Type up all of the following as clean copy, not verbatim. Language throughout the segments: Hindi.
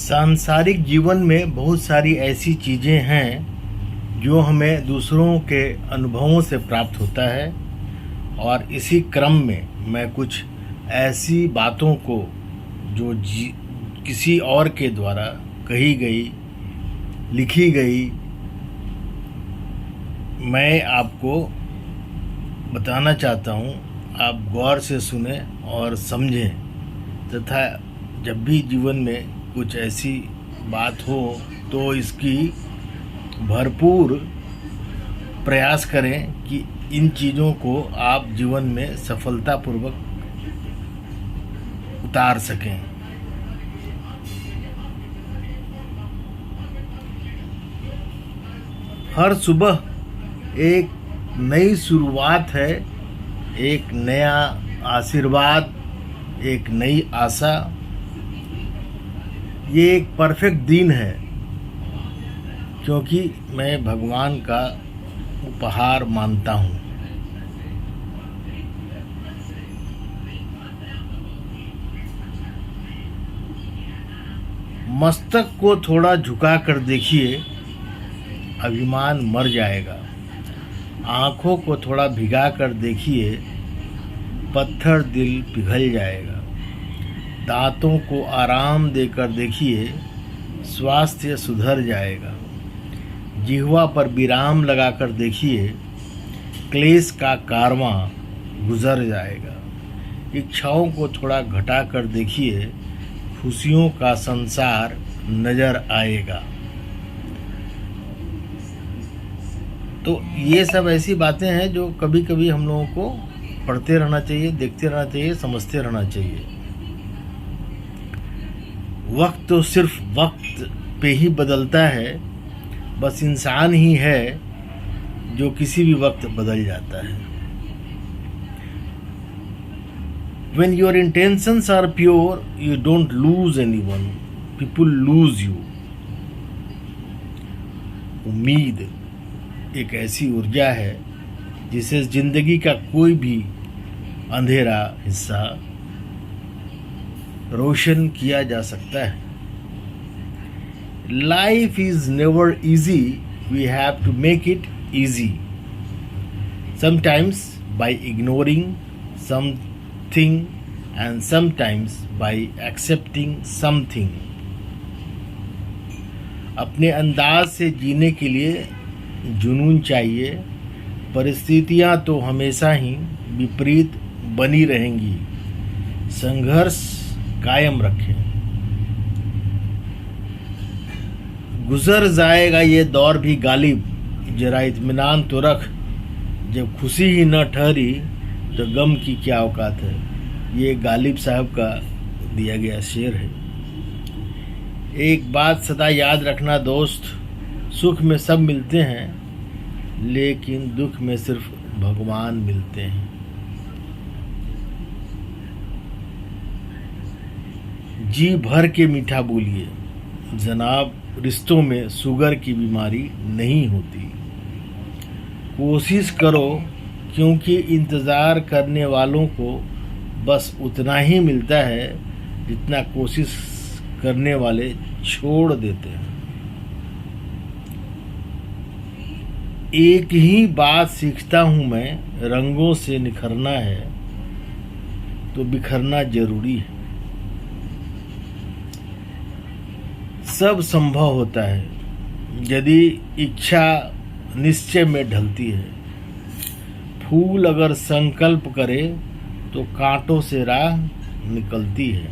सांसारिक जीवन में बहुत सारी ऐसी चीज़ें हैं जो हमें दूसरों के अनुभवों से प्राप्त होता है और इसी क्रम में मैं कुछ ऐसी बातों को जो किसी और के द्वारा कही गई, लिखी गई, मैं आपको बताना चाहता हूँ। आप गौर से सुने और समझें तथा जब भी जीवन में कुछ ऐसी बात हो तो इसकी भरपूर प्रयास करें कि इन चीज़ों को आप जीवन में सफलतापूर्वक उतार सकें। हर सुबह एक नई शुरुआत है, एक नया आशीर्वाद, एक नई आशा। ये एक परफेक्ट दिन है क्योंकि मैं भगवान का उपहार मानता हूँ। मस्तक को थोड़ा झुका कर देखिए, अभिमान मर जाएगा। आँखों को थोड़ा भिगा कर देखिए, पत्थर दिल पिघल जाएगा। दांतों को आराम देकर देखिए, स्वास्थ्य सुधर जाएगा। जिह्वा पर विराम लगाकर देखिए, क्लेश का कारवां गुजर जाएगा। इच्छाओं को थोड़ा घटा कर देखिए, खुशियों का संसार नजर आएगा। तो ये सब ऐसी बातें हैं जो कभी कभी हम लोगों को पढ़ते रहना चाहिए, देखते रहना चाहिए, समझते रहना चाहिए। वक्त तो सिर्फ वक्त पे ही बदलता है, बस इंसान ही है जो किसी भी वक्त बदल जाता है। When your intentions are pure, you don't lose anyone. People lose you. उम्मीद एक ऐसी ऊर्जा है जिसे जिंदगी का कोई भी अंधेरा हिस्सा रोशन किया जा सकता है। Life is never easy, we have to make it easy. Sometimes by ignoring something and sometimes by accepting something. अपने अंदाज से जीने के लिए जुनून चाहिए। परिस्थितियां तो हमेशा ही विपरीत बनी रहेंगी, संघर्ष कायम रखें। गुजर जाएगा ये दौर भी गालिब, जरा इत्मीनान तो रख। जब खुशी ही न ठहरी तो गम की क्या औकात है। ये गालिब साहब का दिया गया शेर है। एक बात सदा याद रखना दोस्त, सुख में सब मिलते हैं लेकिन दुख में सिर्फ भगवान मिलते हैं। जी भर के मीठा बोलिए जनाब, रिश्तों में शुगर की बीमारी नहीं होती। कोशिश करो क्योंकि इंतज़ार करने वालों को बस उतना ही मिलता है जितना कोशिश करने वाले छोड़ देते हैं। एक ही बात सीखता हूँ मैं, रंगों से निखरना है तो बिखरना जरूरी है। सब संभव होता है यदि इच्छा निश्चय में ढलती है। फूल अगर संकल्प करे तो कांटों से राह निकलती है।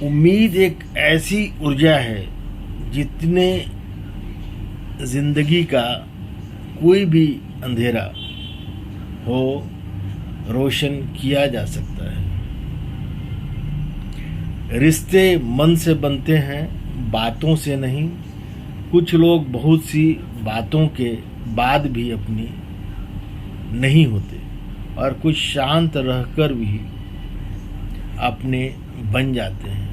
उम्मीद एक ऐसी ऊर्जा है जितने जिंदगी का कोई भी अंधेरा हो रोशन किया जा सकता है। रिश्ते मन से बनते हैं, बातों से नहीं। कुछ लोग बहुत सी बातों के बाद भी अपनी नहीं होते और कुछ शांत रहकर भी अपने बन जाते हैं।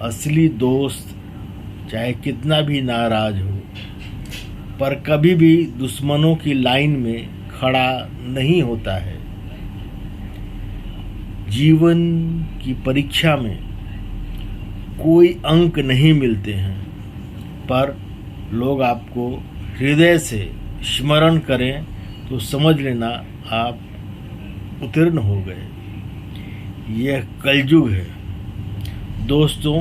असली दोस्त चाहे कितना भी नाराज हो पर कभी भी दुश्मनों की लाइन में खड़ा नहीं होता है। जीवन की परीक्षा में कोई अंक नहीं मिलते हैं, पर लोग आपको हृदय से स्मरण करें तो समझ लेना आप उत्तीर्ण हो गए। यह कलयुग है दोस्तों।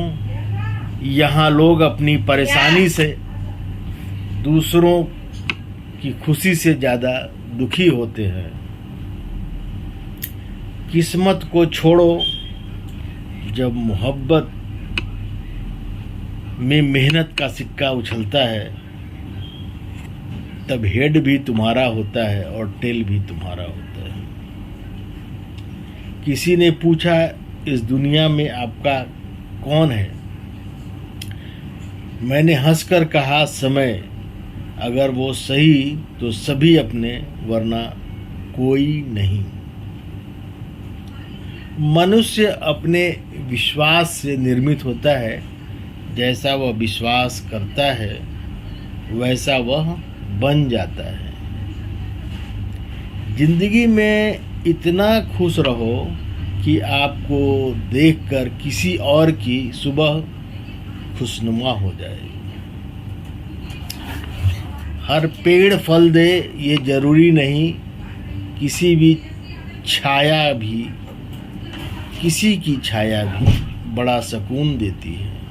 यहाँ लोग अपनी परेशानी से दूसरों की खुशी से ज़्यादा दुखी होते हैं। किस्मत को छोड़ो, जब मोहब्बत में मेहनत का सिक्का उछलता है तब हेड भी तुम्हारा होता है और टेल भी तुम्हारा होता है। किसी ने पूछा, इस दुनिया में आपका कौन है? मैंने हंसकर कहा, समय। अगर वो सही तो सभी अपने, वरना कोई नहीं। मनुष्य अपने विश्वास से निर्मित होता है। जैसा वह विश्वास करता है वैसा वह बन जाता है। जिंदगी में इतना खुश रहो कि आपको देखकर किसी और की सुबह खुशनुमा हो जाए। हर पेड़ फल दे ये जरूरी नहीं, किसी की छाया भी बड़ा सुकून देती है।